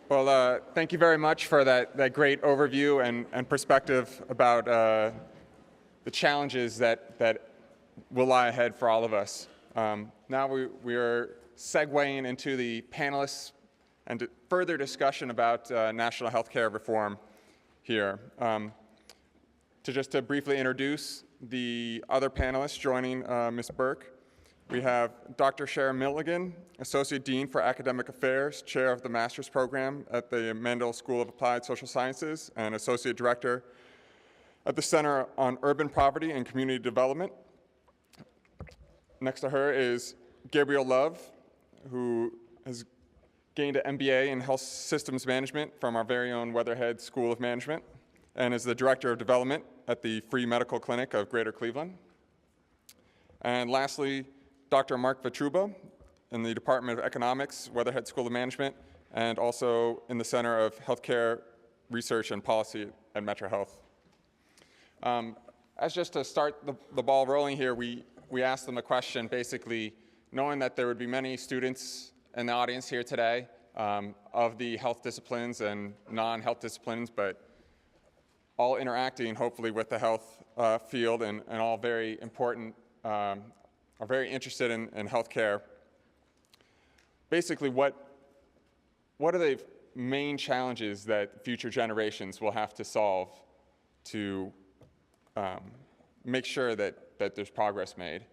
Well, thank you very much for that great overview and perspective about the challenges that will lie ahead for all of us. Now we are segueing into the panelists and further discussion about national healthcare reform here. To briefly introduce the other panelists joining Ms. Burke, we have Dr. Sharon Milligan, Associate Dean for Academic Affairs, Chair of the Master's Program at the Mandel School of Applied Social Sciences, and Associate Director at the Center on Urban Poverty and Community Development. Next to her is Gabrielle Love, who has gained an MBA in Health Systems Management from our very own Weatherhead School of Management, and is the Director of Development at the Free Medical Clinic of Greater Cleveland. And lastly, Dr. Mark Votruba in the Department of Economics, Weatherhead School of Management, and also in the Center of Healthcare Research and Policy at Metro Health. As just to start the ball rolling here, we asked them a question, basically knowing that there would be many students in the audience here today of the health disciplines and non-health disciplines, but all interacting hopefully with the health field and all very important, are very interested in healthcare. Basically, what are the main challenges that future generations will have to solve to make sure that there's progress made,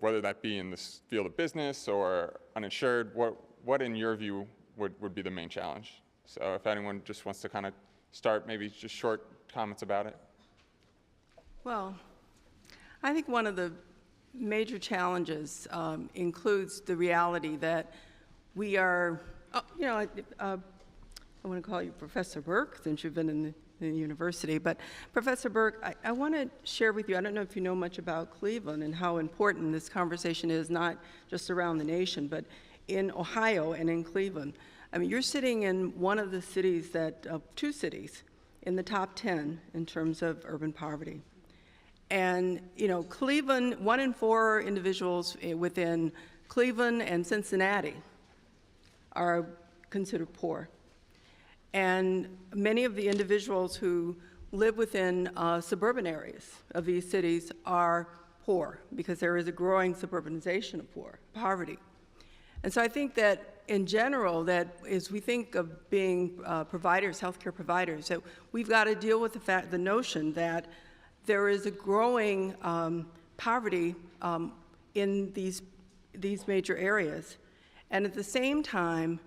whether that be in this field of business or uninsured? What in your view would be the main challenge? So if anyone just wants to kind of start, maybe just short comments about it. Well, I think one of the major challenges includes the reality that we are, I want to call you Professor Burke, since you've been in the university, but Professor Burke, I want to share with you, I don't know if you know much about Cleveland and how important this conversation is, not just around the nation, but in Ohio and in Cleveland. I mean, you're sitting in one of the cities two cities in the top 10 in terms of urban poverty. And, Cleveland, 1 in 4 individuals within Cleveland and Cincinnati are considered poor. And many of the individuals who live within suburban areas of these cities are poor because there is a growing suburbanization of poverty. And so I think that in general, that as we think of being providers, healthcare providers, that we've got to deal with the notion that there is a growing poverty in these major areas. And at the same time,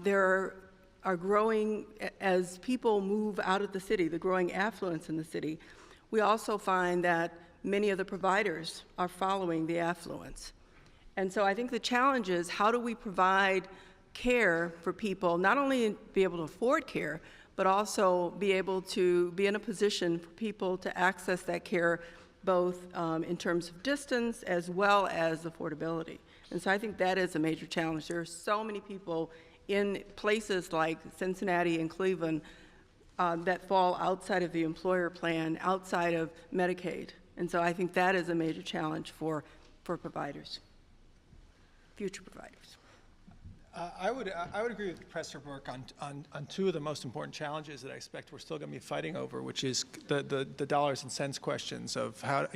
there are growing, as people move out of the city, the growing affluence in the city, we also find that many of the providers are following the affluence. And so I think the challenge is, how do we provide care for people, not only be able to afford care, but also be able to be in a position for people to access that care, both in terms of distance as well as affordability. And so I think that is a major challenge. There are so many people in places like Cincinnati and Cleveland that fall outside of the employer plan, outside of Medicaid. And so I think that is a major challenge for providers, future providers. I would agree with Professor Burke on two of the most important challenges that I expect we're still going to be fighting over, which is the dollars and cents questions of how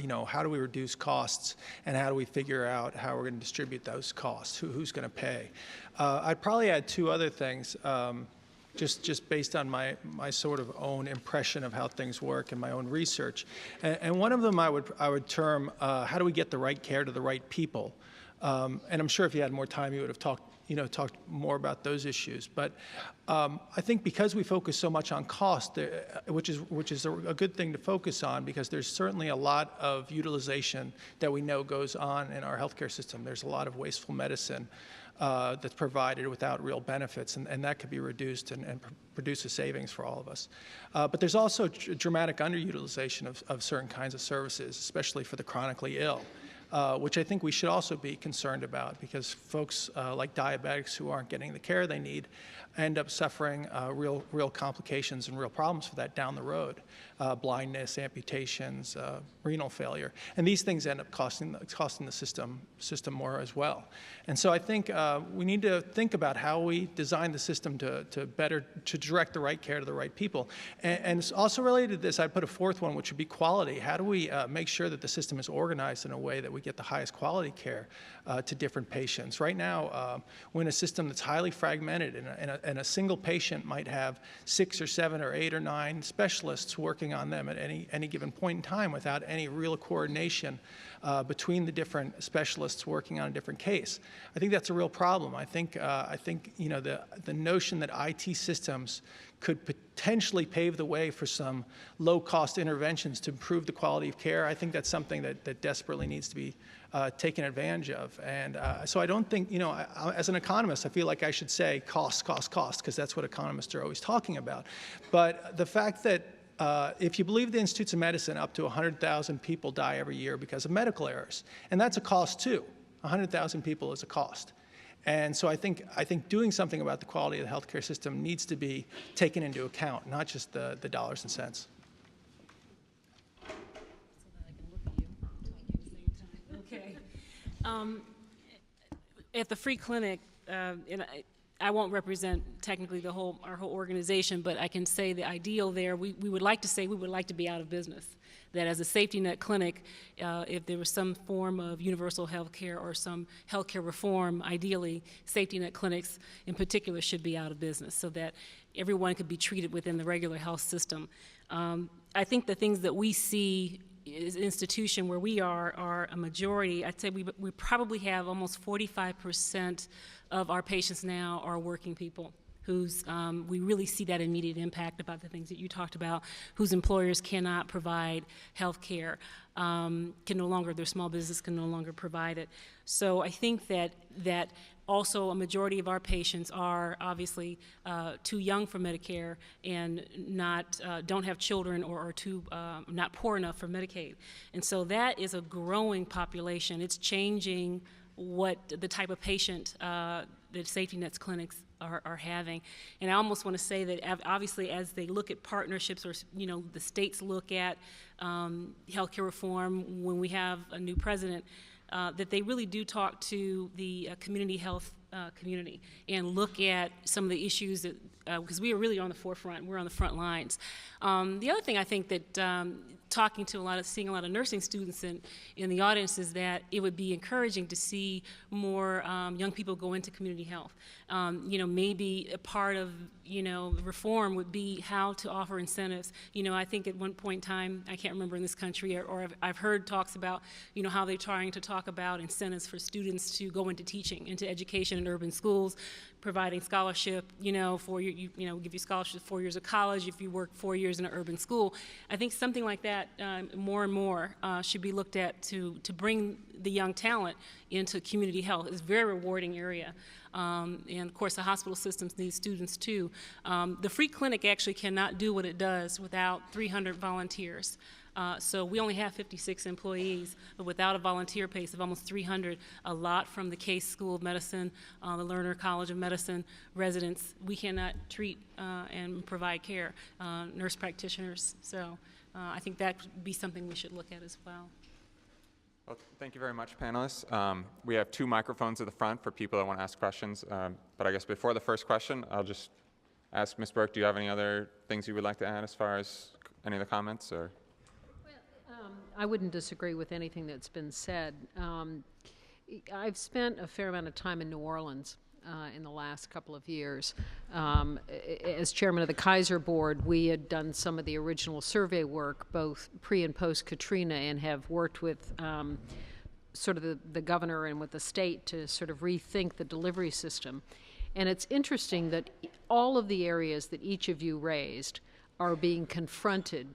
do we reduce costs, and how do we figure out how we're going to distribute those costs, who's going to pay. I'd probably add two other things, just based on my sort of own impression of how things work and my own research. And one of them I would term how do we get the right care to the right people. And I'm sure if you had more time, you would have talked more about those issues. But I think because we focus so much on cost, which is a good thing to focus on, because there's certainly a lot of utilization that we know goes on in our healthcare system. There's a lot of wasteful medicine that's provided without real benefits, and that could be reduced and produce a savings for all of us. But there's also dramatic underutilization of certain kinds of services, especially for the chronically ill. which I think we should also be concerned about, because folks like diabetics who aren't getting the care they need end up suffering real complications and real problems for that down the road. Blindness, amputations, renal failure. And these things end up costing the system more as well. And so I think we need to think about how we design the system to direct the right care to the right people. And it's also related to this, I'd put a fourth one, which would be quality. How do we make sure that the system is organized in a way that we get the highest quality care to different patients? Right now, we're in a system that's highly fragmented, and a single patient might have 6 or 7 or 8 or 9 specialists working on them at any given point in time without any real coordination between the different specialists working on a different case. I think that's a real problem. I think you know, the notion that IT systems could potentially pave the way for some low-cost interventions to improve the quality of care, I think that's something that desperately needs to be taken advantage of. And so I don't think, you know, as an economist, I feel like I should say cost, because that's what economists are always talking about. But the fact that if you believe the Institutes of Medicine, up to 100,000 people die every year because of medical errors. And that's a cost too. 100,000 people is a cost. And so I think doing something about the quality of the healthcare system needs to be taken into account, not just the dollars and cents. Okay. At the free clinic, and I won't represent technically our whole organization, but I can say the ideal there, we would like to say we would like to be out of business. That as a safety net clinic, if there was some form of universal health care or some health care reform, ideally, safety net clinics in particular should be out of business so that everyone could be treated within the regular health system. I think the things that we see as an institution where we are a majority. I'd say we probably have almost 45% of our patients now are working people whose we really see that immediate impact about the things that you talked about, whose employers cannot provide health care, their small business can no longer provide it. So I think that also a majority of our patients are obviously too young for Medicare and don't have children or are not poor enough for Medicaid. And so that is a growing population. It's changing what the type of patient that safety nets clinics are having. And I almost want to say that obviously as they look at partnerships or, you know, the states look at healthcare reform when we have a new president, that they really do talk to the community health community and look at some of the issues that, because we are really on the forefront, we're on the front lines. The other thing I think that seeing a lot of nursing students in the audience is that it would be encouraging to see more young people go into community health. You know, maybe a part of, you know, reform would be how to offer incentives. You know, I think at one point in time, I can't remember in this country, or I've heard talks about, you know, how they're trying to talk about incentives for students to go into teaching, into education in urban schools, providing scholarship, you know, give you scholarship 4 years of college if you work 4 years in an urban school. I think something like that more and more should be looked at to bring the young talent into community health. It's a very rewarding area. And of course the hospital systems need students too. The free clinic actually cannot do what it does without 300 volunteers. So we only have 56 employees, but without a volunteer base of almost 300, a lot from the Case School of Medicine, the Lerner College of Medicine residents, we cannot treat and provide care, nurse practitioners. So I think that would be something we should look at as well. Well, thank you very much, panelists. We have 2 microphones at the front for people that want to ask questions. But I guess before the first question, I'll just ask Ms. Burke, do you have any other things you would like to add as far as any of the comments? Or? I wouldn't disagree with anything that's been said. I've spent a fair amount of time in New Orleans in the last couple of years. As chairman of the Kaiser Board, we had done some of the original survey work, both pre and post Katrina, and have worked with sort of the governor and with the state to sort of rethink the delivery system. And it's interesting that all of the areas that each of you raised are being confronted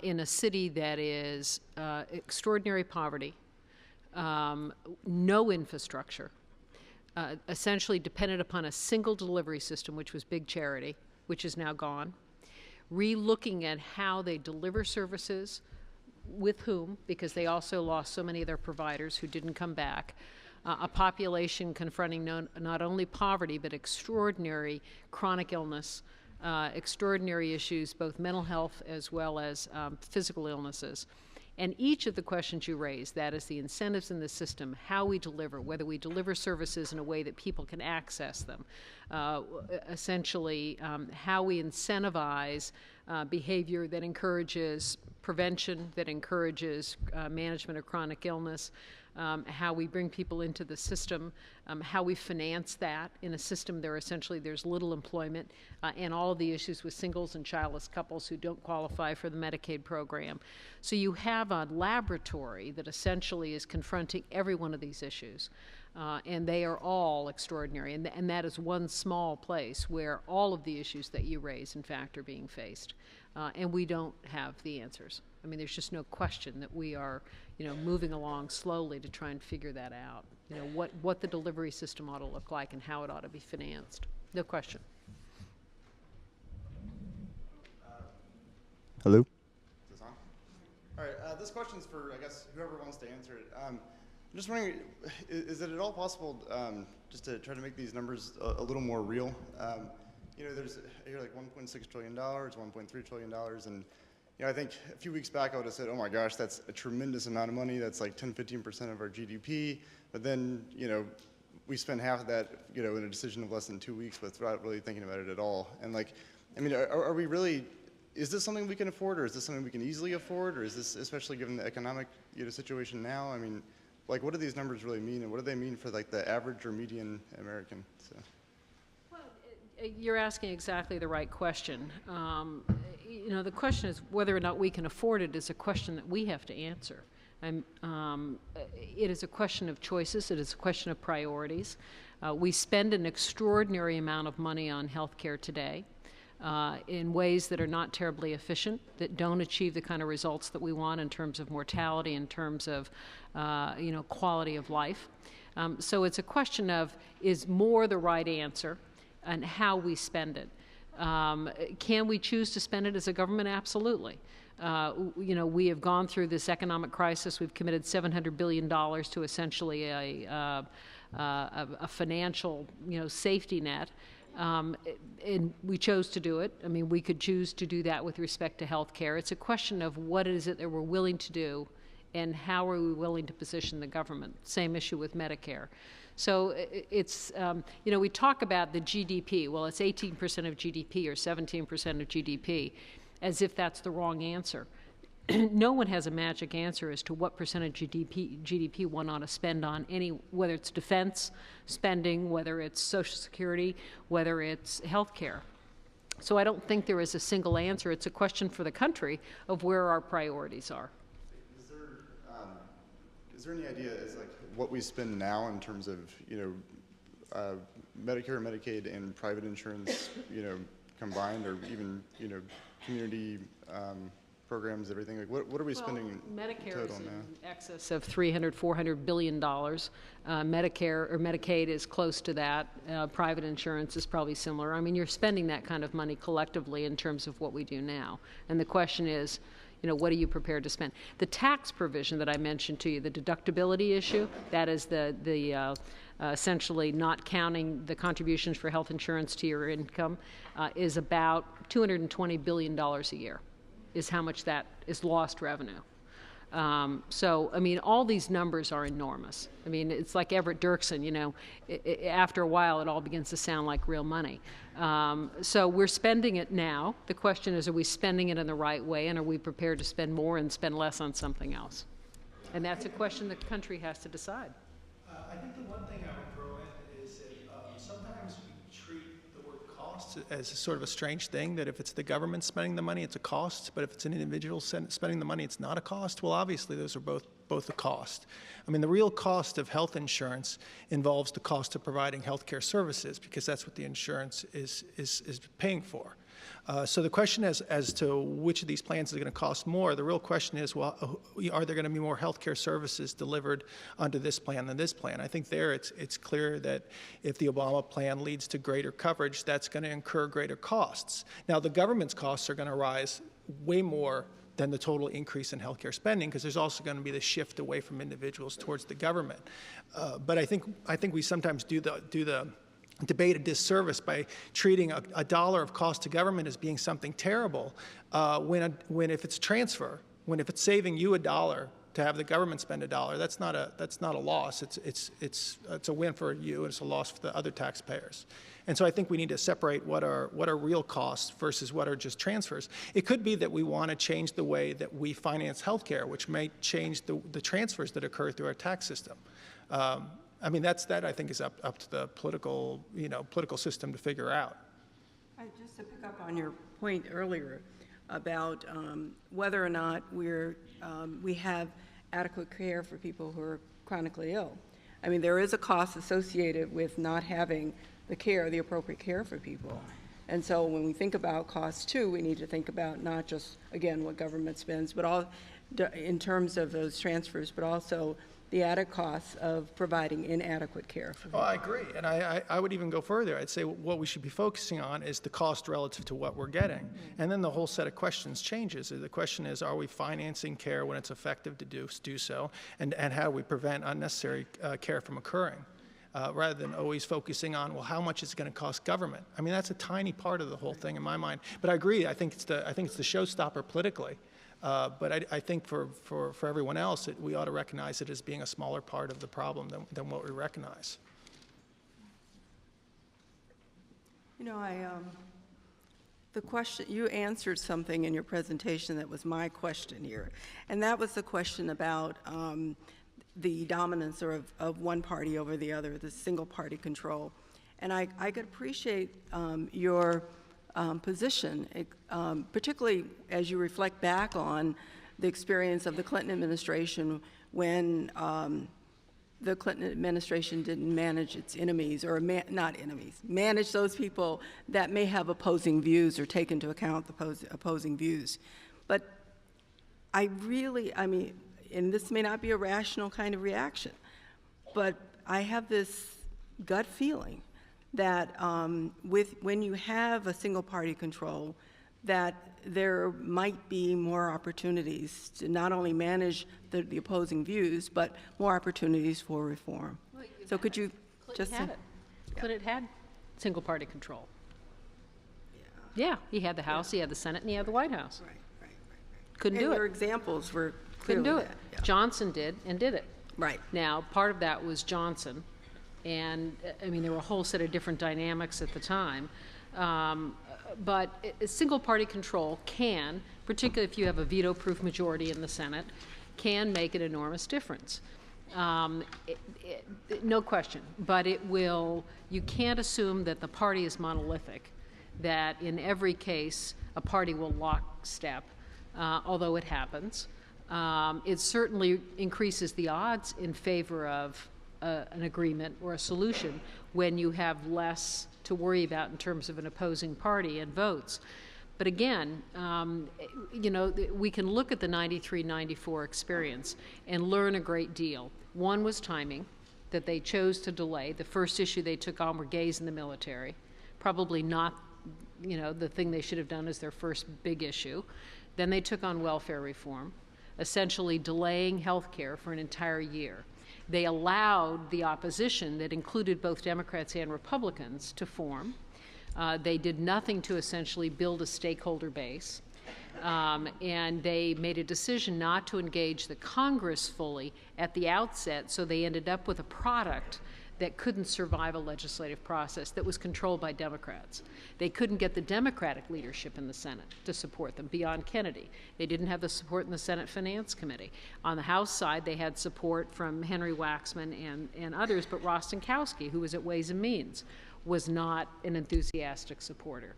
in a city that is extraordinary poverty, no infrastructure, essentially dependent upon a single delivery system, which was big charity, which is now gone, re-looking at how they deliver services, with whom, because they also lost so many of their providers who didn't come back, a population confronting not only poverty, but extraordinary chronic illness, extraordinary issues, both mental health as well as physical illnesses. And each of the questions you raise, that is the incentives in the system, how we deliver, whether we deliver services in a way that people can access them, essentially how we incentivize behavior that encourages prevention, that encourages management of chronic illness, how we bring people into the system, how we finance that in a system where essentially there's little employment, and all of the issues with singles and childless couples who don't qualify for the Medicaid program. So you have a laboratory that essentially is confronting every one of these issues. And they are all extraordinary. And that is one small place where all of the issues that you raise, in fact, are being faced. And we don't have the answers. I mean, there's just no question that we are, moving along slowly to try and figure that out. What the delivery system ought to look like and how it ought to be financed. No question. Hello? Is this on? All right, this question's for, I guess, whoever wants to answer it. I'm just wondering, is it at all possible just to try to make these numbers a little more real? There's here like $1.6 trillion, $1.3 trillion, and I think a few weeks back I would have said, oh my gosh, that's a tremendous amount of money. That's like 10-15% of our GDP. But then, we spend half of that, in a decision of less than 2 weeks without really thinking about it at all. And are we really? Is this something we can afford, or is this something we can easily afford, or is this, especially given the economic situation now? What do these numbers really mean, and what do they mean for the average or median American? So. Well, you're asking exactly the right question. The question is whether or not we can afford it is a question that we have to answer. It is a question of choices. It is a question of priorities. We spend an extraordinary amount of money on health care today. In ways that are not terribly efficient, that don't achieve the kind of results that we want in terms of mortality, in terms of, quality of life. So it's a question of, is more the right answer and how we spend it? Can we choose to spend it as a government? Absolutely. We have gone through this economic crisis. We've committed $700 billion to essentially a financial, safety net. And we chose to do it. We could choose to do that with respect to health care. It's a question of what is it that we're willing to do and how are we willing to position the government. Same issue with Medicare. So it's, we talk about the GDP. Well, it's 18% of GDP or 17% of GDP, as if that's the wrong answer. No one has a magic answer as to what percentage of GDP one ought to spend on whether it's defense spending, whether it's Social Security, whether it's health care. So I don't think there is a single answer. It's a question for the country of where our priorities are. Is there any idea as what we spend now in terms of Medicare, Medicaid, and private insurance combined, or even community programs, everything? What are we spending Medicare total is now? In excess of $300-400 billion. Medicare or Medicaid is close to that. Private insurance is probably similar. You're spending that kind of money collectively in terms of what we do now. And the question is, what are you prepared to spend? The tax provision that I mentioned to you, the deductibility issue, that is the essentially not counting the contributions for health insurance to your income, is about $220 billion a year. Is how much that is lost revenue. All these numbers are enormous. It's like Everett Dirksen, after a while it all begins to sound like real money. So we're spending it now. The question is, are we spending it in the right way, and are we prepared to spend more and spend less on something else? And that's a question the country has to decide. I think the one thing I would throw in is that sometimes we treat the word cost as sort of a strange thing, that if it's the government spending the money, it's a cost, but if it's an individual spending the money, it's not a cost. Well, obviously, those are both a cost. The real cost of health insurance involves the cost of providing health care services, because that's what the insurance is paying for. So the question as to which of these plans is going to cost more, the real question is, well, are there going to be more healthcare services delivered under this plan than this plan? I think there it's clear that if the Obama plan leads to greater coverage, that's going to incur greater costs. Now, the government's costs are going to rise way more than the total increase in healthcare spending, because there's also going to be the shift away from individuals towards the government. But I think we sometimes do the debate a disservice by treating a dollar of cost to government as being something terrible, when if it's transfer, if it's saving you $1 to have the government spend $1, that's not a loss. It's a win for you, and it's a loss for the other taxpayers. And so I think we need to separate what are real costs versus what are just transfers. It could be that we want to change the way that we finance healthcare, which may change the transfers that occur through our tax system. I mean, that I think is up to the political system to figure out. Just to pick up on your point earlier about whether or not we have adequate care for people who are chronically ill. I mean, there is a cost associated with not having the appropriate care for people. And so when we think about costs too, we need to think about not just, again, what government spends, but all in terms of those transfers, but also the added costs of providing inadequate care for people. Oh, I agree. And I would even go further. I'd say what we should be focusing on is the cost relative to what we're getting. And then the whole set of questions changes. The question is, are we financing care when it's effective to do so? And how do we prevent unnecessary care from occurring? Rather than always focusing on, well, how much is it going to cost government? I mean, that's a tiny part of the whole thing in my mind. But I agree. I think it's the showstopper politically. But I think for everyone else, we ought to recognize it as being a smaller part of the problem than what we recognize. You know, the question, you answered something in your presentation that was my question here, and that was the question about the dominance of one party over the other, the single party control. And I could appreciate your position, particularly as you reflect back on the experience of the Clinton administration when the Clinton administration didn't manage its enemies, or not enemies, manage those people that may have opposing views or take into account the opposing views. But I mean, and this may not be a rational kind of reaction, but I have this gut feeling that when you have a single party control, that there might be more opportunities to not only manage the opposing views, but more opportunities for reform. Well, so could you just say? Clinton had single party control. Yeah, he had the House, he had the Senate, and he had the White House. Right. Couldn't and do it. Your examples were Couldn't do clearly it. that, yeah. Johnson did and did it. Right. Now, part of that was Johnson, and I mean, there were a whole set of different dynamics at the time. But single party control can, particularly if you have a veto-proof majority in the Senate, can make an enormous difference. No question. But you can't assume that the party is monolithic, that in every case a party will lockstep, although it happens. It certainly increases the odds in favor of an agreement or a solution when you have less to worry about in terms of an opposing party and votes. But again, we can look at the 93-94 experience and learn a great deal. One was timing, that they chose to delay. The first issue they took on were gays in the military, probably not the thing they should have done as their first big issue. Then they took on welfare reform, essentially delaying health care for an entire year. They allowed the opposition that included both Democrats and Republicans to form. They did nothing to essentially build a stakeholder base. And they made a decision not to engage the Congress fully at the outset, so they ended up with a product that couldn't survive a legislative process that was controlled by Democrats. They couldn't get the Democratic leadership in the Senate to support them beyond Kennedy. They didn't have the support in the Senate Finance Committee. On the House side, they had support from Henry Waxman and others, but Rostenkowski, who was at Ways and Means, was not an enthusiastic supporter.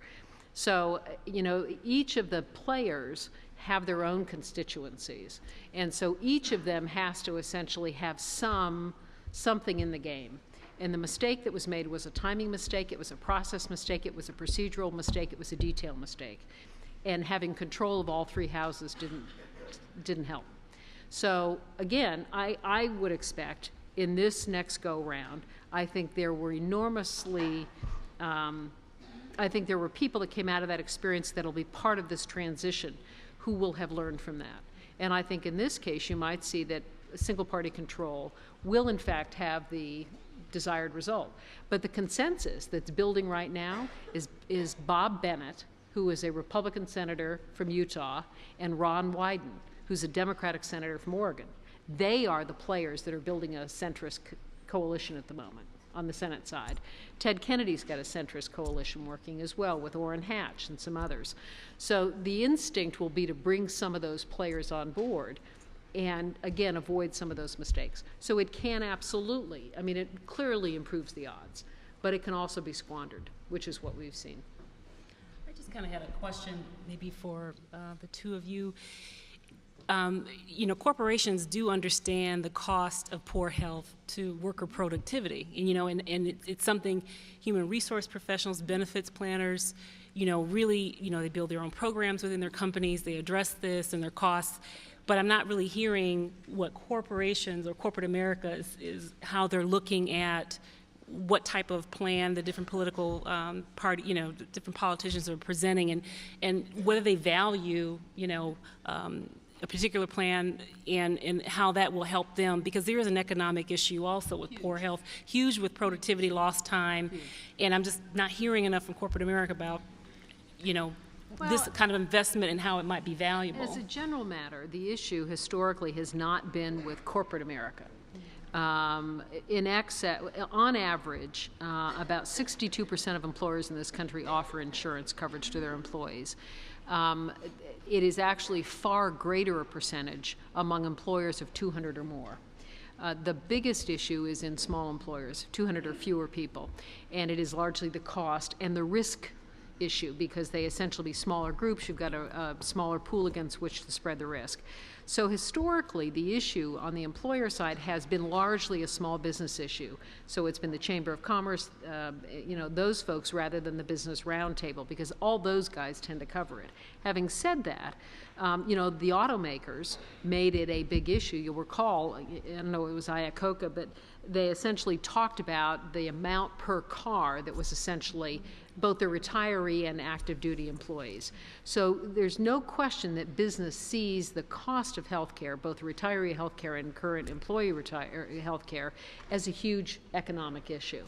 So, each of the players have their own constituencies, and so each of them has to essentially have something in the game. And the mistake that was made was a timing mistake, it was a process mistake, it was a procedural mistake, it was a detail mistake. And having control of all three houses didn't help. So again, I would expect in this next go-round, I think there were I think there were people that came out of that experience that'll be part of this transition who will have learned from that. And I think in this case, you might see that single-party control will, in fact, have the desired result. But the consensus that's building right now is Bob Bennett, who is a Republican senator from Utah, and Ron Wyden, who's a Democratic senator from Oregon. They are the players that are building a centrist coalition at the moment on the Senate side. Ted Kennedy's got a centrist coalition working as well with Orrin Hatch and some others. So the instinct will be to bring some of those players on board and, again, avoid some of those mistakes. So it can absolutely, I mean, it clearly improves the odds, but it can also be squandered, which is what we've seen. I just kind of had a question maybe for the two of you. You know, corporations do understand the cost of poor health to worker productivity, and, you know, and it's something human resource professionals, benefits planners, you know, really, you know, they build their own programs within their companies, they address this and their costs, but I'm not really hearing what corporations or corporate America is how they're looking at what type of plan the different political party, you know, different politicians are presenting, and whether they value, you know, a particular plan and how that will help them, because there is an economic issue also with poor health, huge with productivity, lost time, and I'm just not hearing enough from corporate America about, you know, this kind of investment and how it might be valuable. As a general matter, the issue historically has not been with corporate America. In excess, on average, about 62% of employers in this country offer insurance coverage to their employees. It is actually far greater a percentage among employers of 200 or more. The biggest issue is in small employers, 200 or fewer people, and it is largely the cost and the risk issue, because they essentially be smaller groups. You've got a smaller pool against which to spread the risk. So historically, the issue on the employer side has been largely a small business issue. So it's been the Chamber of Commerce, you know, those folks, rather than the Business Roundtable, because all those guys tend to cover it. Having said that, you know, the automakers made it a big issue. You'll recall, I don't know, it was Iacocca, but they essentially talked about the amount per car that was essentially both the retiree and active duty employees. So there's no question that business sees the cost of health care, both retiree health care and current employee health care, as a huge economic issue.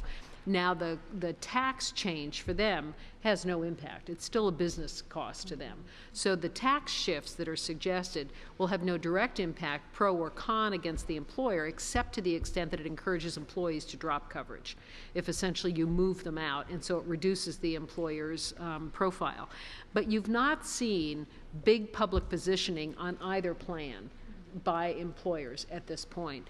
Now, the tax change for them has no impact. It's still a business cost to them. So the tax shifts that are suggested will have no direct impact, pro or con, against the employer, except to the extent that it encourages employees to drop coverage, if essentially you move them out, and so it reduces the employer's profile. But you've not seen big public positioning on either plan by employers at this point.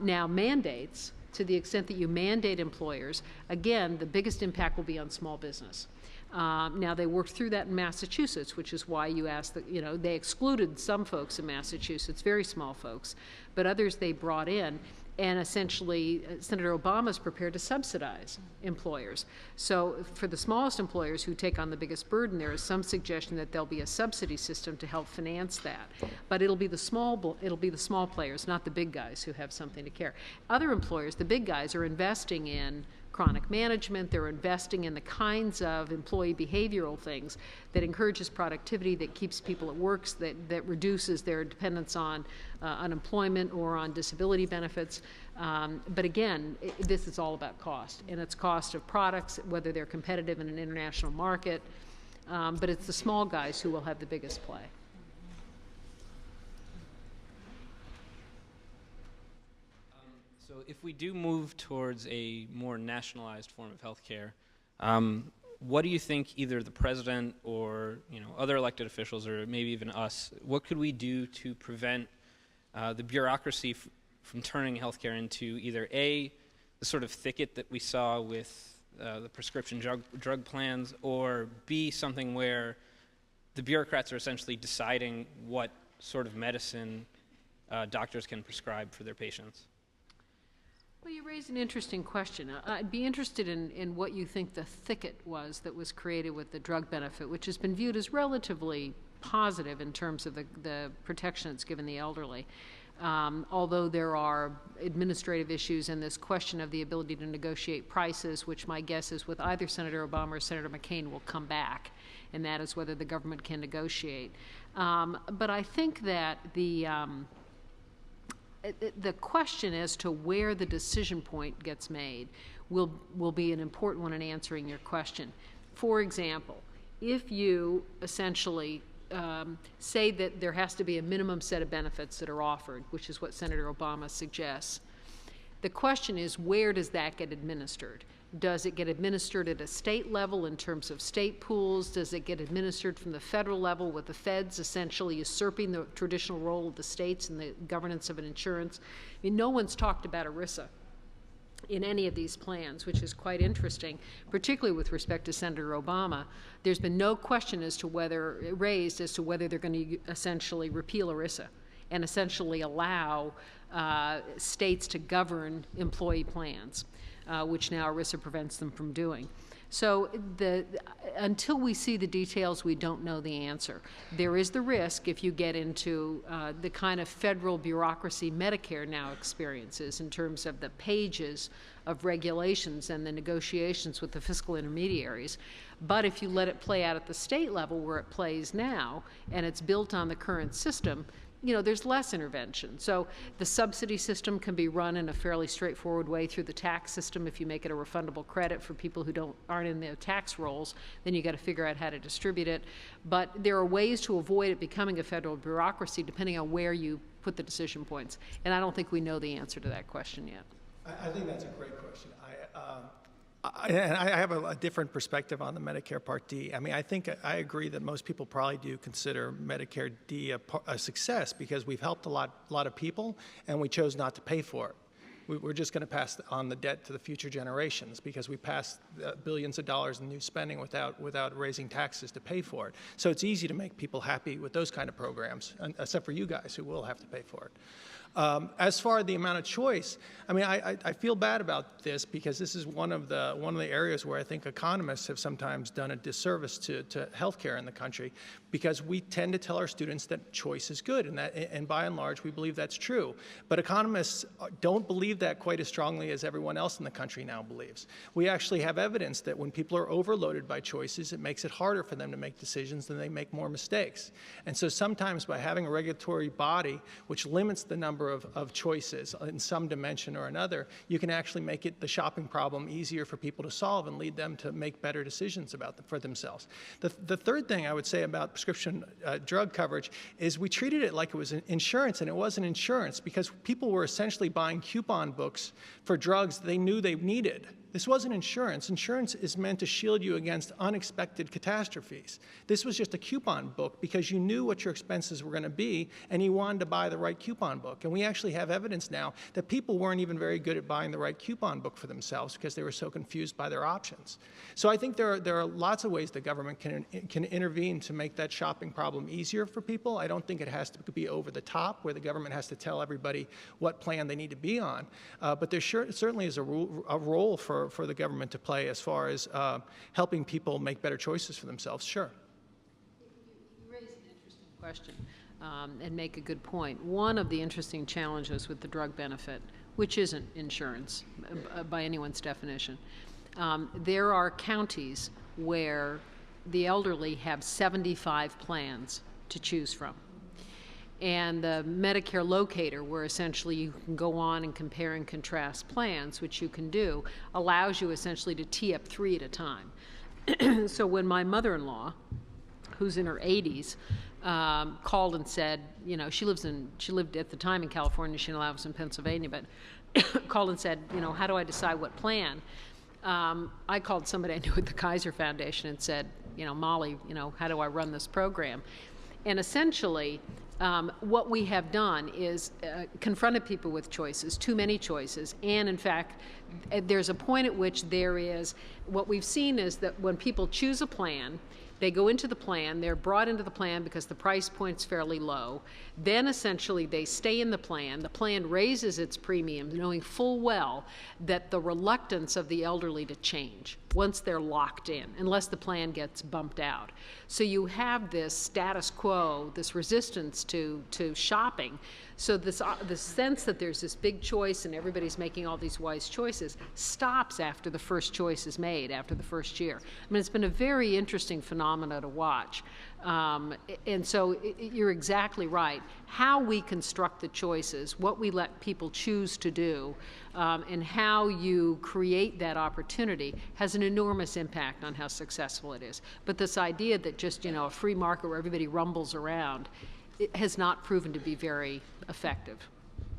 Now, mandates, to the extent that you mandate employers, again, the biggest impact will be on small business. Now, they worked through that in Massachusetts, which is why you asked that, you know, they excluded some folks in Massachusetts, very small folks, but others they brought in. And essentially, Senator Obama's prepared to subsidize employers. So for the smallest employers who take on the biggest burden, there is some suggestion that there'll be a subsidy system to help finance that. But it'll be the small players, not the big guys, who have something to care. Other employers, the big guys, are investing in chronic management. They're investing in the kinds of employee behavioral things that encourages productivity, that keeps people at work, that reduces their dependence on unemployment or on disability benefits. But again, this is all about cost, and it's cost of products, whether they're competitive in an international market. But it's the small guys who will have the biggest play. So if we do move towards a more nationalized form of healthcare, what do you think either the president or, you know, other elected officials, or maybe even us, what could we do to prevent the bureaucracy from turning healthcare into either A, the sort of thicket that we saw with the prescription drug plans, or B, something where the bureaucrats are essentially deciding what sort of medicine doctors can prescribe for their patients? Well, you raise an interesting question. I'd be interested in what you think the thicket was that was created with the drug benefit, which has been viewed as relatively positive in terms of the protection it's given the elderly. Although there are administrative issues and this question of the ability to negotiate prices, which my guess is with either Senator Obama or Senator McCain will come back, and that is whether the government can negotiate. But I think that the question as to where the decision point gets made will be an important one in answering your question. For example, if you essentially say that there has to be a minimum set of benefits that are offered, which is what Senator Obama suggests, the question is, where does that get administered? Does it get administered at a state level in terms of state pools? Does it get administered from the federal level with the feds essentially usurping the traditional role of the states in the governance of an insurance? I mean, no one's talked about ERISA in any of these plans, which is quite interesting, particularly with respect to Senator Obama. There's been no question raised as to whether they're going to essentially repeal ERISA and essentially allow states to govern employee plans, which now ERISA prevents them from doing. So until we see the details, we don't know the answer. There is the risk, if you get into the kind of federal bureaucracy Medicare now experiences in terms of the pages of regulations and the negotiations with the fiscal intermediaries. But if you let it play out at the state level where it plays now, and it's built on the current system, there's less intervention. So the subsidy system can be run in a fairly straightforward way through the tax system. If you make it a refundable credit for people who aren't in the tax rolls, then you got to figure out how to distribute it. But there are ways to avoid it becoming a federal bureaucracy depending on where you put the decision points. And I don't think we know the answer to that question yet. I think that's a great question. I have a different perspective on the Medicare Part D. I mean, I agree that most people probably do consider Medicare D a success because we've helped a lot of people, and we chose not to pay for it. We're just going to pass on the debt to the future generations because we passed billions of dollars in new spending without raising taxes to pay for it. So it's easy to make people happy with those kind of programs, except for you guys who will have to pay for it. As far as the amount of choice, I mean, I feel bad about this because this is one of the areas where I think economists have sometimes done a disservice to healthcare in the country, because we tend to tell our students that choice is good, and by and large we believe that's true. But economists don't believe that quite as strongly as everyone else in the country now believes. We actually have evidence that when people are overloaded by choices, it makes it harder for them to make decisions, and they make more mistakes. And so sometimes by having a regulatory body which limits the number of choices in some dimension or another, you can actually make the shopping problem easier for people to solve and lead them to make better decisions for themselves. The third thing I would say about prescription drug coverage is we treated it like it was insurance, and it wasn't insurance because people were essentially buying coupon books for drugs they knew they needed. This wasn't insurance. Insurance is meant to shield you against unexpected catastrophes. This was just a coupon book because you knew what your expenses were going to be and you wanted to buy the right coupon book. And we actually have evidence now that people weren't even very good at buying the right coupon book for themselves because they were so confused by their options. So I think there are lots of ways the government can intervene to make that shopping problem easier for people. I don't think it has to be over the top where the government has to tell everybody what plan they need to be on. But there certainly is a role for the government to play as far as helping people make better choices for themselves. Sure. You raise an interesting question and make a good point. One of the interesting challenges with the drug benefit, which isn't insurance by anyone's definition, there are counties where the elderly have 75 plans to choose from. And the Medicare locator, where essentially you can go on and compare and contrast plans, which you can do, allows you essentially to tee up 3 at a time. So when my mother-in-law, who's in her 80s, called and said, she lived at the time in California, she now lives in Pennsylvania, but called and said, how do I decide what plan? I called somebody I knew at the Kaiser Foundation and said, Molly, how do I run this program? And essentially, what we have done is confronted people with choices, too many choices, and in fact, there's a point at which there is, what we've seen is that when people choose a plan, They go into the plan, they're brought into the plan because the price point's fairly low. Then essentially they stay in the plan raises its premiums, knowing full well that the reluctance of the elderly to change once they're locked in, unless the plan gets bumped out. So you have this status quo, this resistance to shopping. So this the sense that there's this big choice and everybody's making all these wise choices stops after the first choice is made, after the first year. I mean, it's been a very interesting phenomena to watch. And so you're exactly right. How we construct the choices, what we let people choose to do, and how you create that opportunity has an enormous impact on how successful it is. But this idea that just, a free market where everybody rumbles around, it has not proven to be very effective.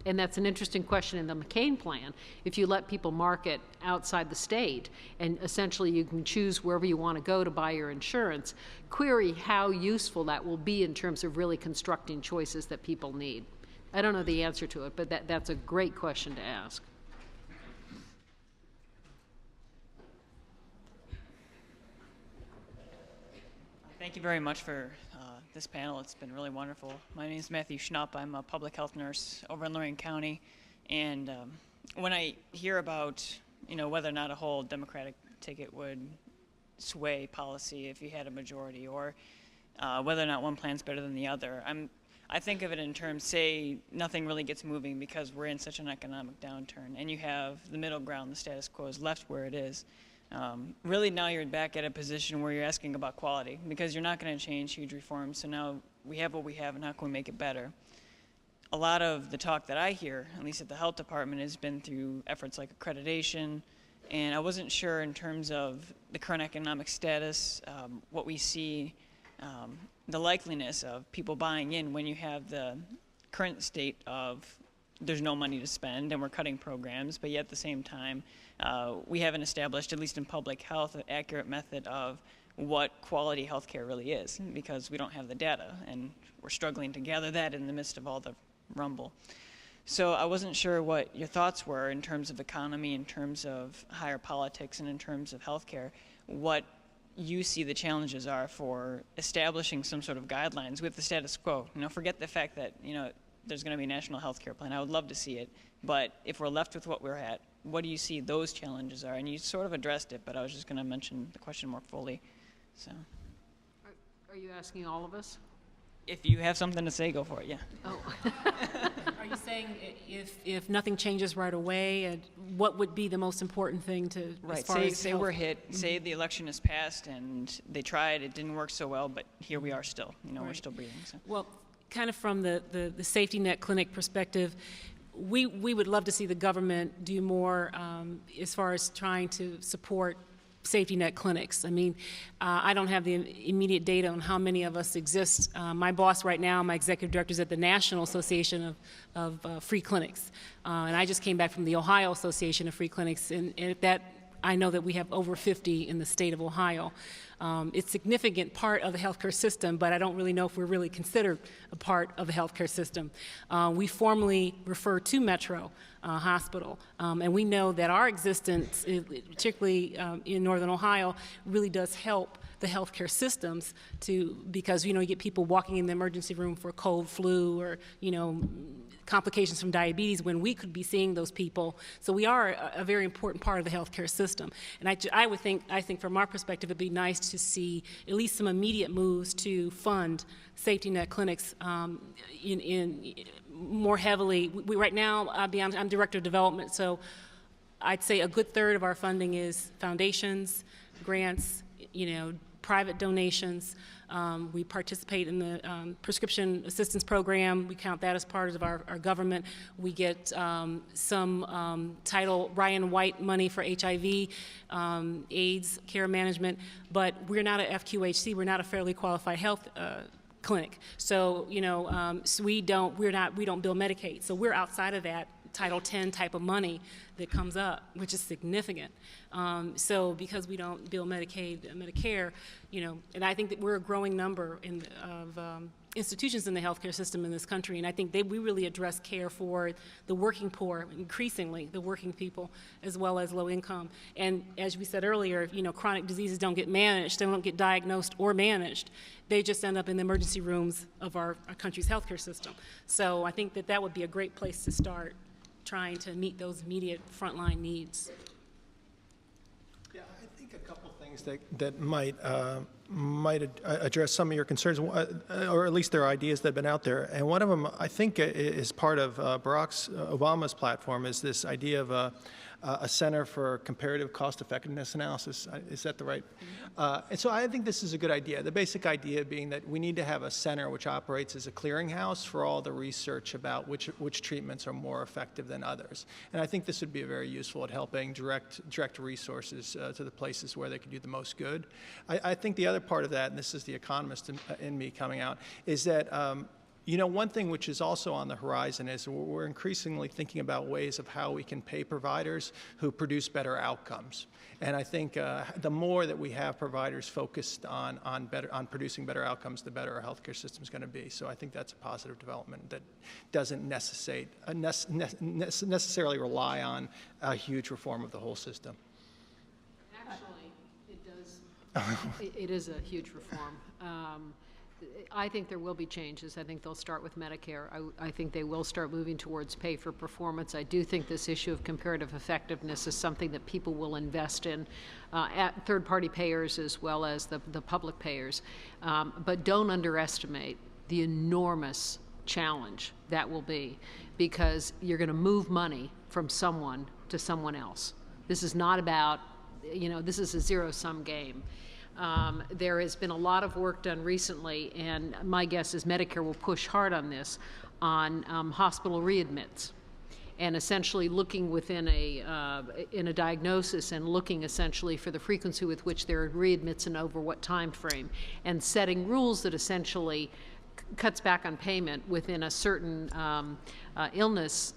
And that's an interesting question in the McCain plan. If you let people market outside the state and essentially you can choose wherever you want to go to buy your insurance, query how useful that will be in terms of really constructing choices that people need. I don't know the answer to it, but that's a great question to ask. Thank you very much for this panel. It's been really wonderful. My name is Matthew Schnupp. I'm a public health nurse over in Lorraine County. And when I hear about, whether or not a whole Democratic ticket would sway policy if you had a majority, or whether or not one plan's better than the other, I think of it in terms, say, nothing really gets moving because we're in such an economic downturn, and you have the middle ground, the status quo is left where it is. Really now you're back at a position where you're asking about quality, because you're not going to change huge reforms. So now we have what we have, and how can we make it better? A lot of the talk that I hear, at least at the health department, has been through efforts like accreditation, and I wasn't sure in terms of the current economic status, what we see, the likeliness of people buying in when you have the current state of there's no money to spend and we're cutting programs, but yet at the same time, we haven't established, at least in public health, an accurate method of what quality healthcare really is, because we don't have the data, and we're struggling to gather that in the midst of all the rumble. So I wasn't sure what your thoughts were in terms of economy, in terms of higher politics, and in terms of healthcare, what you see the challenges are for establishing some sort of guidelines with the status quo. Forget the fact that, there's going to be a national health care plan. I would love to see it. But if we're left with what we're at, what do you see those challenges are? And you sort of addressed it, but I was just going to mention the question more fully. So, Are you asking all of us? if you have something to say, go for it, yeah. Oh. Are you saying if nothing changes right away, what would be the most important thing to, Right, as far as say health? we're hit, say the election is passed and they tried, it didn't work so well, but here we are still, we're Right. still breathing. So. Well, kind of from the safety net clinic perspective, we would love to see the government do more as far as trying to support safety net clinics. I mean, I don't have the immediate data on how many of us exist. My boss right now, my executive director, is at the National Association of Free Clinics. And I just came back from the Ohio Association of Free Clinics, and at that, I know that we have over 50 in the state of Ohio. It's a significant part of the healthcare system, but I don't really know if we're really considered a part of the healthcare system. We formally refer to Metro Hospital, and we know that our existence, particularly in Northern Ohio, really does help the healthcare systems because you get people walking in the emergency room for cold, flu, or complications from diabetes when we could be seeing those people. So we are a very important part of the healthcare system. And I think from our perspective, it'd be nice to see at least some immediate moves to fund safety net clinics in more heavily. Right now, I'm director of development, so I'd say a good third of our funding is foundations, grants, private donations. We participate in the prescription assistance program. We count that as part of our government. We get some Title Ryan White money for HIV, AIDS care management, but we're not a FQHC. We're not a fairly qualified health clinic. So so we don't bill Medicaid. So we're outside of that Title X type of money that comes up, which is significant. So because we don't bill Medicaid, Medicare, and I think that we're a growing number institutions in the healthcare system in this country, and I think we really address care for the working poor, increasingly the working people, as well as low income. And as we said earlier, chronic diseases don't get managed, they don't get diagnosed or managed. They just end up in the emergency rooms of our country's healthcare system. So I think that would be a great place to start, trying to meet those immediate frontline needs. Yeah, I think a couple things that might address some of your concerns, or at least there are ideas that have been out there. And one of them, I think, is part of Obama's platform, is this idea of a Center for Comparative Cost Effectiveness Analysis. Is that the right? And so I think this is a good idea. The basic idea being that we need to have a center which operates as a clearinghouse for all the research about which treatments are more effective than others. And I think this would be very useful at helping direct resources to the places where they can do the most good. I think the other part of that, and this is the economist in me coming out, is that one thing which is also on the horizon is we're increasingly thinking about ways of how we can pay providers who produce better outcomes. And I think the more that we have providers focused on producing better outcomes, the better our healthcare system is going to be. So I think that's a positive development that doesn't necessarily rely on a huge reform of the whole system. Actually, it does. It is a huge reform. I think there will be changes. I think they'll start with Medicare. I think they will start moving towards pay for performance. I do think this issue of comparative effectiveness is something that people will invest in, at third-party payers as well as the public payers. But don't underestimate the enormous challenge that will be, because you're going to move money from someone to someone else. This is not about, this is a zero-sum game. There has been a lot of work done recently, and my guess is Medicare will push hard on this, on hospital readmits, and essentially looking within in a diagnosis and looking essentially for the frequency with which there are readmits and over what time frame, and setting rules that essentially cuts back on payment within a certain illness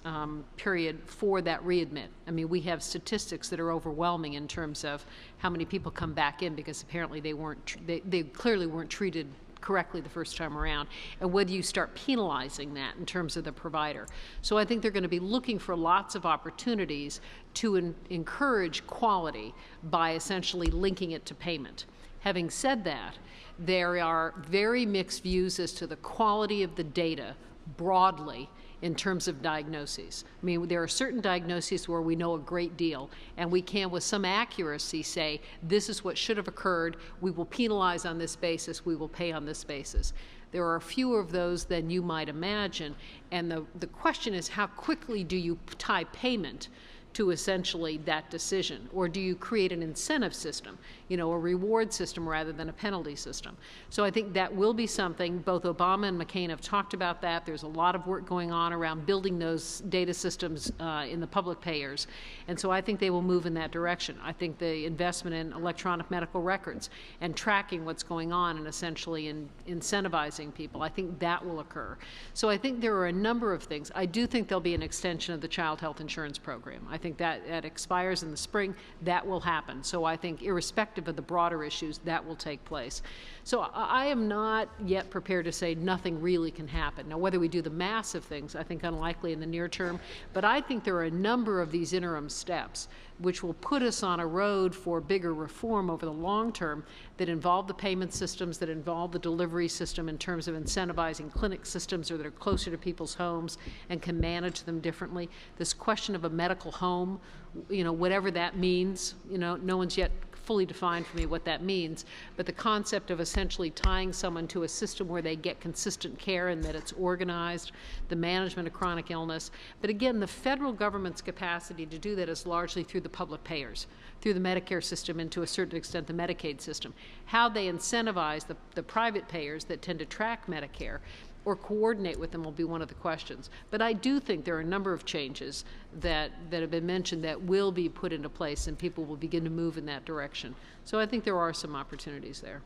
period for that readmit. I mean, we have statistics that are overwhelming in terms of how many people come back in because apparently they clearly weren't treated correctly the first time around, and whether you start penalizing that in terms of the provider. So I think they're going to be looking for lots of opportunities to encourage quality by essentially linking it to payment. Having said that, there are very mixed views as to the quality of the data broadly in terms of diagnoses. I mean, there are certain diagnoses where we know a great deal, and we can with some accuracy say, this is what should have occurred, we will penalize on this basis, we will pay on this basis. There are fewer of those than you might imagine, and the question is, how quickly do you tie payment to essentially that decision? Or do you create an incentive system, a reward system rather than a penalty system? So I think that will be something. Both Obama and McCain have talked about that. There's a lot of work going on around building those data systems in the public payers. And so I think they will move in that direction. I think the investment in electronic medical records and tracking what's going on and essentially incentivizing people, I think that will occur. So I think there are a number of things. I do think there'll be an extension of the child health insurance program. I think that expires in the spring. That will happen. So I think irrespective of the broader issues, that will take place. So I am not yet prepared to say nothing really can happen. Now, whether we do the massive things, I think unlikely in the near term, but I think there are a number of these interim steps which will put us on a road for bigger reform over the long term that involve the payment systems, that involve the delivery system in terms of incentivizing clinic systems or that are closer to people's homes and can manage them differently. This question of a medical home, whatever that means, no one's yet fully defined for me what that means, but the concept of essentially tying someone to a system where they get consistent care and that it's organized, the management of chronic illness. But again, the federal government's capacity to do that is largely through the public payers, through the Medicare system and to a certain extent the Medicaid system. How they incentivize the private payers that tend to track Medicare or coordinate with them will be one of the questions. But I do think there are a number of changes that have been mentioned that will be put into place and people will begin to move in that direction. So I think there are some opportunities there.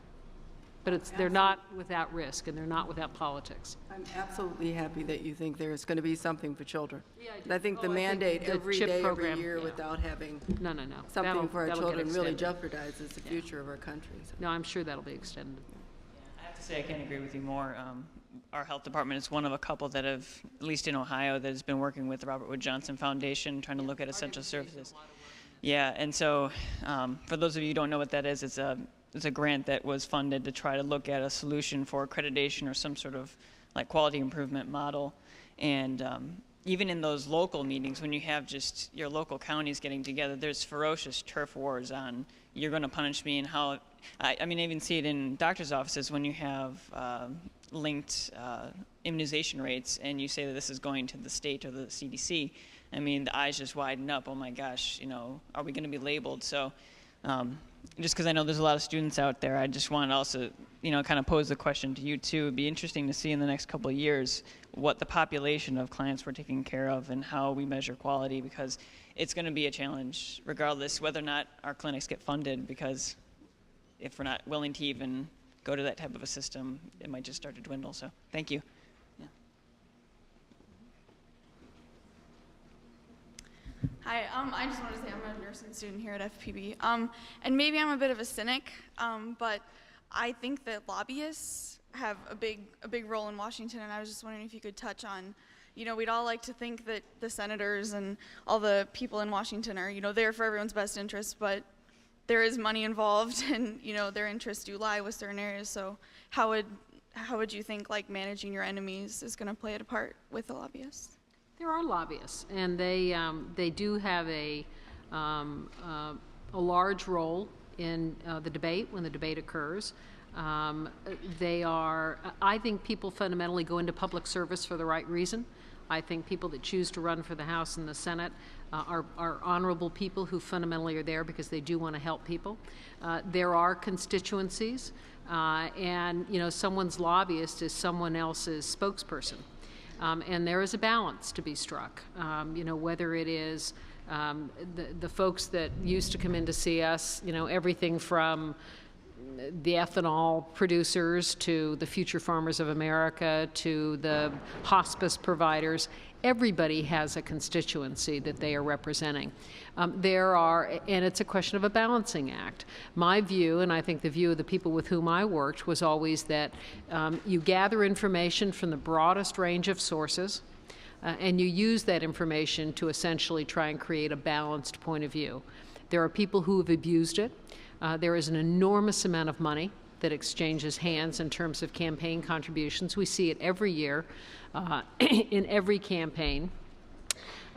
But they're not without risk and they're not without politics. I'm absolutely happy that you think there's going to be something for children. Yeah, I think the mandate every CHIP day, program, every year yeah. without having No. something for our that'll get children really extended. jeopardizes the future of our country. So. No, I'm sure that'll be extended. I have to say I can't agree with you more. our health department is one of a couple that have, at least in Ohio, that has been working with the Robert Wood Johnson Foundation, trying to look at essential services. Yeah, and so for those of you who don't know what that is, it's a grant that was funded to try to look at a solution for accreditation or some sort of like quality improvement model. And even in those local meetings, when you have just your local counties getting together, there's ferocious turf wars on you're going to punish me and how. I mean, I even see it in doctors' offices when you have linked immunization rates and you say that this is going to the state or the CDC. I mean, the eyes just widen up. Oh my gosh, you know, are we going to be labeled? So just because I know there's a lot of students out there, I just want to also, you know, kind of pose the question to you too. It'd be interesting to see in the next couple of years what the population of clients we're taking care of and how we measure quality, because it's going to be a challenge regardless whether or not our clinics get funded, because if we're not willing to even go to that type of a system, it might just start to dwindle. So thank you. Yeah. Hi, I just want to say I'm a nursing student here at FPB, and maybe I'm a bit of a cynic, but I think that lobbyists have a big role in Washington, and I was just wondering if you could touch on, you know, we'd all like to think that the senators and all the people in Washington are, you know, there for everyone's best interest, but there is money involved, and you know their interests do lie with certain areas. So how would you think like managing your enemies is going to play a part with the lobbyists? There are lobbyists, and they do have a large role in the debate when the debate occurs. They are, I think people fundamentally go into public service for the right reason. I think people that choose to run for the House and the Senate are honorable people who fundamentally are there because they do want to help people. There are constituencies, and you know, someone's lobbyist is someone else's spokesperson. And there is a balance to be struck. You know, whether it is the folks that used to come in to see us, you know, everything from the ethanol producers to the Future Farmers of America to the hospice providers, everybody has a constituency that they are representing. And it's a question of a balancing act. My view, and I think the view of the people with whom I worked, was always that you gather information from the broadest range of sources, and you use that information to essentially try and create a balanced point of view. There are people who have abused it. There is an enormous amount of money that exchanges hands in terms of campaign contributions. We see it every year in every campaign.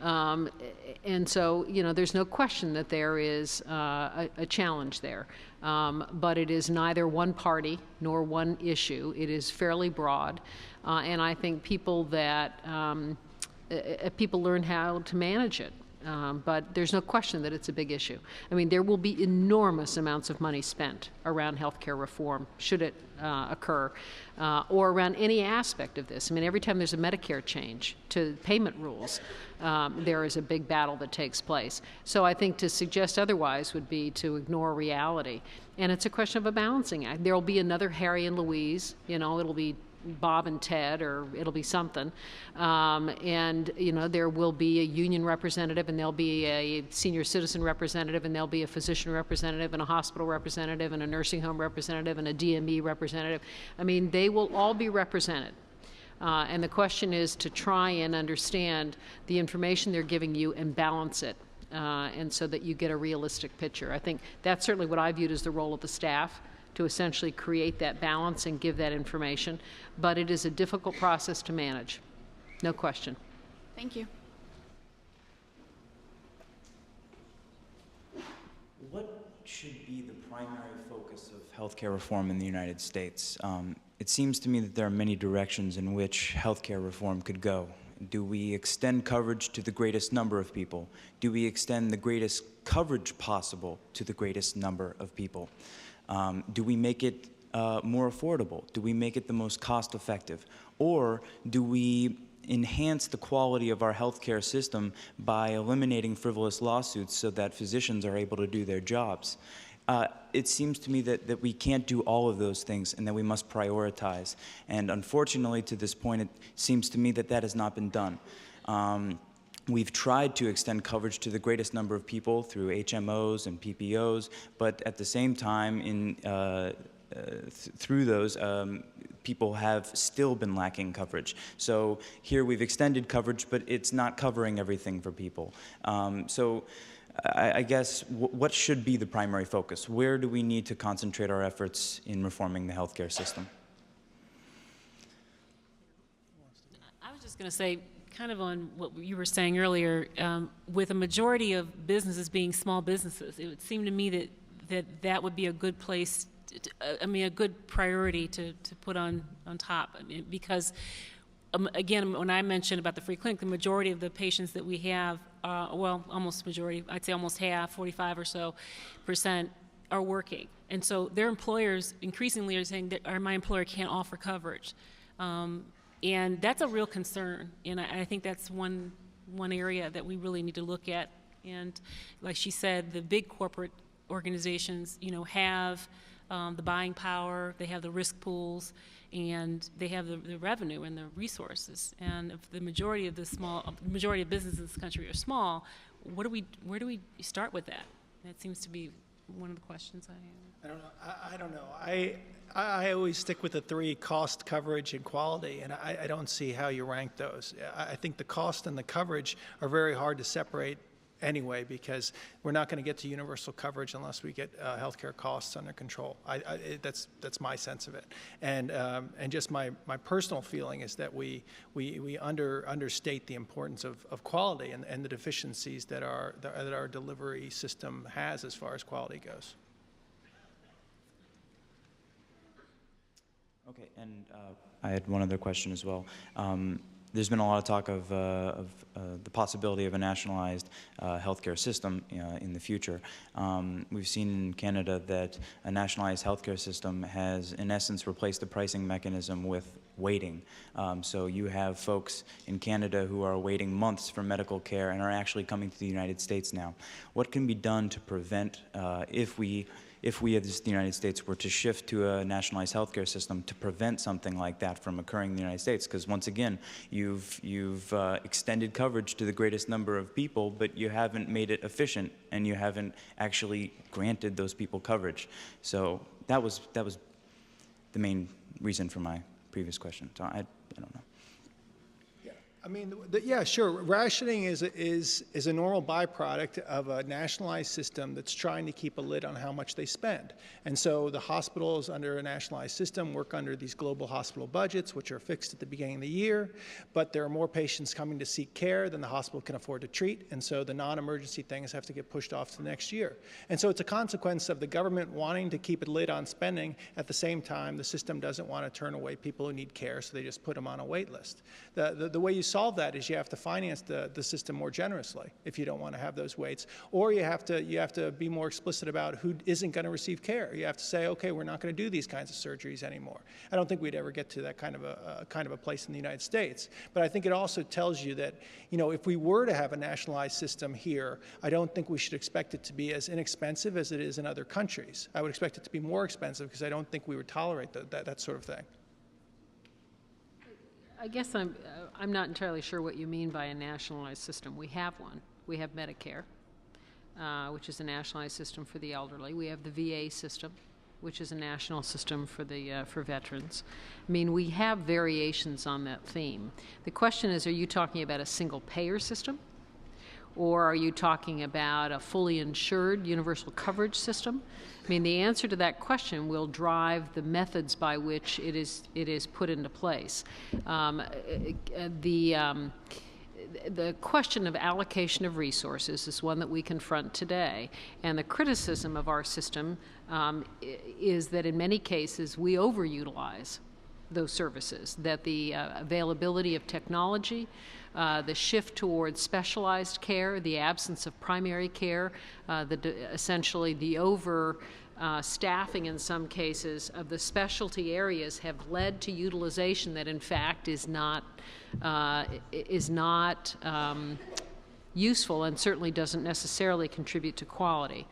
And so, you know, there's no question that there is a challenge there. But it is neither one party nor one issue. It is fairly broad. And I think people learn how to manage it. But there's no question that it's a big issue. I mean, there will be enormous amounts of money spent around healthcare reform, should it occur, or around any aspect of this. I mean, every time there's a Medicare change to payment rules, there is a big battle that takes place. So I think to suggest otherwise would be to ignore reality. And it's a question of a balancing act. There will be another Harry and Louise, you know, it'll be Bob and Ted, or it'll be something. And, you know, there will be a union representative, and there'll be a senior citizen representative, and there'll be a physician representative, and a hospital representative, and a nursing home representative, and a DME representative. I mean, they will all be represented. And the question is to try and understand the information they're giving you and balance it, and so that you get a realistic picture. I think that's certainly what I viewed as the role of the staff, to essentially create that balance and give that information. But it is a difficult process to manage, no question. Thank you. What should be the primary focus of healthcare reform in the United States? It seems to me that there are many directions in which healthcare reform could go. Do we extend coverage to the greatest number of people? Do we extend the greatest coverage possible to the greatest number of people? Do we make it more affordable? Do we make it the most cost-effective? Or do we enhance the quality of our healthcare system by eliminating frivolous lawsuits so that physicians are able to do their jobs? It seems to me that we can't do all of those things and that we must prioritize. And unfortunately, to this point, it seems to me that that has not been done. We've tried to extend coverage to the greatest number of people through HMOs and PPOs, but at the same time, through those, people have still been lacking coverage. So here we've extended coverage, but it's not covering everything for people. So I guess what should be the primary focus? Where do we need to concentrate our efforts in reforming the healthcare system? I was just going to say, kind of on what you were saying earlier, with a majority of businesses being small businesses, it would seem to me that would be a good place, a good priority to put on top. I mean, because, again, when I mentioned about the free clinic, the majority of the patients that we have, well, almost majority, I'd say almost half, 45% or so, are working. And so their employers increasingly are saying that my employer can't offer coverage. And that's a real concern, and I think that's one area that we really need to look at. And like she said, the big corporate organizations, have the buying power, they have the risk pools, and they have the revenue and the resources. And if the majority of businesses in this country are small, where do we start with that? That seems to be one of the questions I have. I don't know. I always stick with the three: cost, coverage, and quality, and I don't see how you rank those. I think the cost and the coverage are very hard to separate anyway, because we're not going to get to universal coverage unless we get healthcare costs under control. That's my sense of it, and just my personal feeling is that we understate the importance of quality and the deficiencies that our delivery system has as far as quality goes. Okay, and I had one other question as well. There's been a lot of talk of the possibility of a nationalized healthcare system in the future. We've seen in Canada that a nationalized healthcare system has, in essence, replaced the pricing mechanism with waiting. So you have folks in Canada who are waiting months for medical care and are actually coming to the United States now. What can be done to prevent, if we as the United States were to shift to a nationalized healthcare system, to prevent something like that from occurring in the United States? Because once again, you've extended coverage to the greatest number of people, but you haven't made it efficient, and you haven't actually granted those people coverage. So that was the main reason for my previous question. So I don't know. I mean, yeah, sure. Rationing is a normal byproduct of a nationalized system that's trying to keep a lid on how much they spend. And so the hospitals under a nationalized system work under these global hospital budgets, which are fixed at the beginning of the year. But there are more patients coming to seek care than the hospital can afford to treat. And so the non-emergency things have to get pushed off to the next year. And so it's a consequence of the government wanting to keep a lid on spending. At the same time, the system doesn't want to turn away people who need care, so they just put them on a wait list. The way you solve that is you have to finance the system more generously if you don't want to have those waits, or you have to be more explicit about who isn't going to receive care. You have to say, okay, we're not going to do these kinds of surgeries anymore. I don't think we'd ever get to that kind of a place in the United States, but I think it also tells you that, if we were to have a nationalized system here, I don't think we should expect it to be as inexpensive as it is in other countries. I would expect it to be more expensive, because I don't think we would tolerate that sort of thing. I guess I'm not entirely sure what you mean by a nationalized system. We have one. We have Medicare, which is a nationalized system for the elderly. We have the VA system, which is a national system for veterans. I mean, we have variations on that theme. The question is, are you talking about a single payer system? Or are you talking about a fully insured universal coverage system? I mean, the answer to that question will drive the methods by which it is put into place. The question of allocation of resources is one that we confront today, and the criticism of our system is that in many cases we overutilize those services, that the availability of technology, the shift towards specialized care, the absence of primary care, essentially the staffing in some cases of the specialty areas have led to utilization that in fact is not useful, and certainly doesn't necessarily contribute to quality.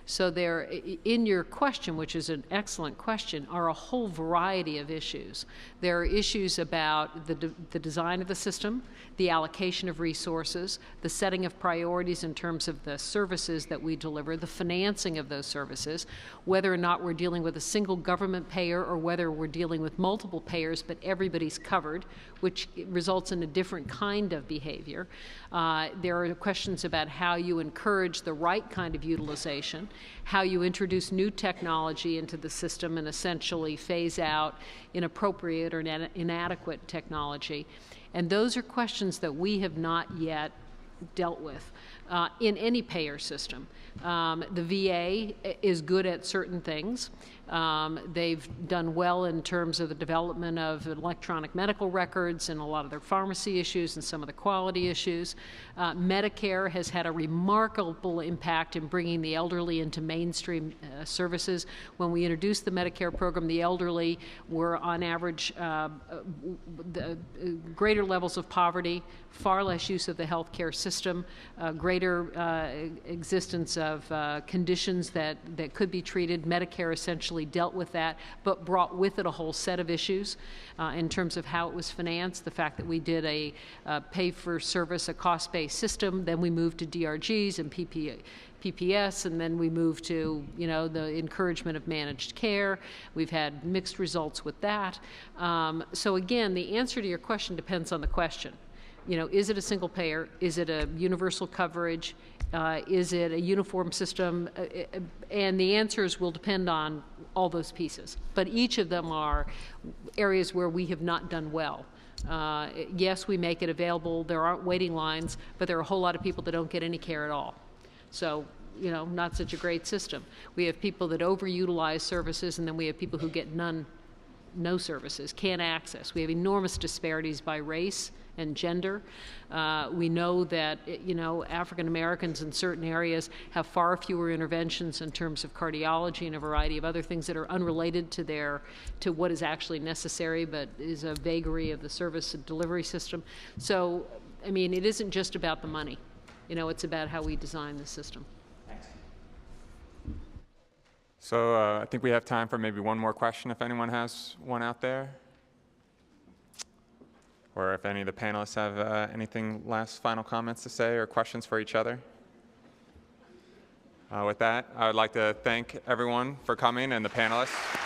So there, in your question, which is an excellent question, are a whole variety of issues. There are issues about the design of the system, the allocation of resources, the setting of priorities in terms of the services that we deliver, the financing of those services, whether or not we're dealing with a single government payer or whether we're dealing with multiple payers, but everybody's covered, which results in a different kind of behavior. There are questions about how you encourage the right kind of utilization, how you introduce new technology into the system and essentially phase out inappropriate or inadequate technology. And those are questions that we have not yet dealt with in any payer system. The VA is good at certain things. They've done well in terms of the development of electronic medical records and a lot of their pharmacy issues and some of the quality issues. Medicare has had a remarkable impact in bringing the elderly into mainstream services. When we introduced the Medicare program, the elderly were on average greater levels of poverty, far less use of the healthcare system, greater existence of conditions that could be treated. Medicare essentially dealt with that, but brought with it a whole set of issues in terms of how it was financed, the fact that we did a pay-for-service, a cost-based system, then we moved to DRGs and PPS, and then we moved to, the encouragement of managed care. We've had mixed results with that. So again, the answer to your question depends on the question. Is it a single payer? Is it a universal coverage? Is it a uniform system? And the answers will depend on all those pieces. But each of them are areas where we have not done well. Yes, we make it available. There aren't waiting lines, but there are a whole lot of people that don't get any care at all. So, not such a great system. We have people that overutilize services, and then we have people who get no services, can't access. We have enormous disparities by race and gender. We know that, African Americans in certain areas have far fewer interventions in terms of cardiology and a variety of other things that are unrelated to what is actually necessary, but is a vagary of the service and delivery system. So, it isn't just about the money. It's about how we design the system. So I think we have time for maybe one more question if anyone has one out there. Or if any of the panelists have anything final comments to say or questions for each other. With that, I would like to thank everyone for coming and the panelists.